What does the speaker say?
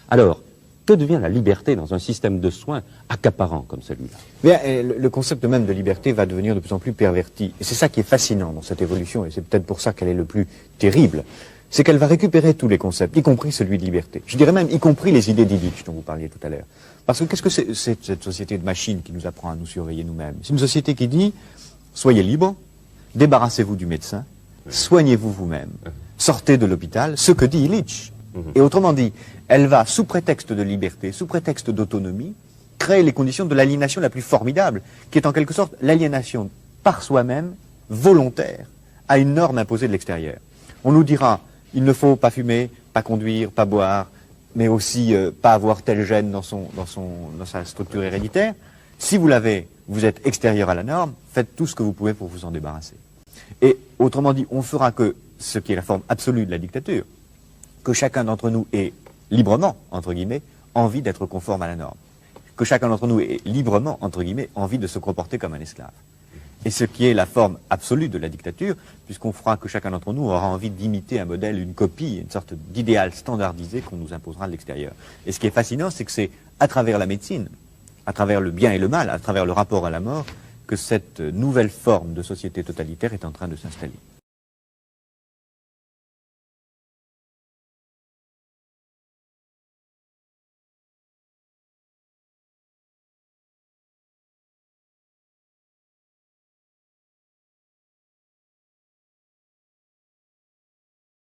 Alors, que devient la liberté dans un système de soins accaparant comme celui-là? Bien, le concept même de liberté va devenir de plus en plus perverti. Et c'est ça qui est fascinant dans cette évolution, et c'est peut-être pour ça qu'elle est le plus terrible. C'est qu'elle va récupérer tous les concepts, y compris celui de liberté. Je dirais même y compris les idées d'Illich dont vous parliez tout à l'heure. Parce que qu'est-ce que c'est cette société de machines qui nous apprend à nous surveiller nous-mêmes? C'est une société qui dit, soyez libre, débarrassez-vous du médecin, soignez-vous vous-même, sortez de l'hôpital, ce que dit Illich. Et autrement dit, elle va, sous prétexte de liberté, sous prétexte d'autonomie, créer les conditions de l'aliénation la plus formidable, qui est en quelque sorte l'aliénation par soi-même, volontaire, à une norme imposée de l'extérieur. On nous dira, il ne faut pas fumer, pas conduire, pas boire, mais aussi pas avoir tel gène dans sa structure héréditaire. Si vous l'avez, vous êtes extérieur à la norme, faites tout ce que vous pouvez pour vous en débarrasser. Et autrement dit, on fera que ce qui est la forme absolue de la dictature, que chacun d'entre nous ait librement, entre guillemets, envie d'être conforme à la norme. Que chacun d'entre nous ait librement, entre guillemets, envie de se comporter comme un esclave. Et ce qui est la forme absolue de la dictature, puisqu'on fera que chacun d'entre nous aura envie d'imiter un modèle, une copie, une sorte d'idéal standardisé qu'on nous imposera de l'extérieur. Et ce qui est fascinant, c'est que c'est à travers la médecine, à travers le bien et le mal, à travers le rapport à la mort, que cette nouvelle forme de société totalitaire est en train de s'installer.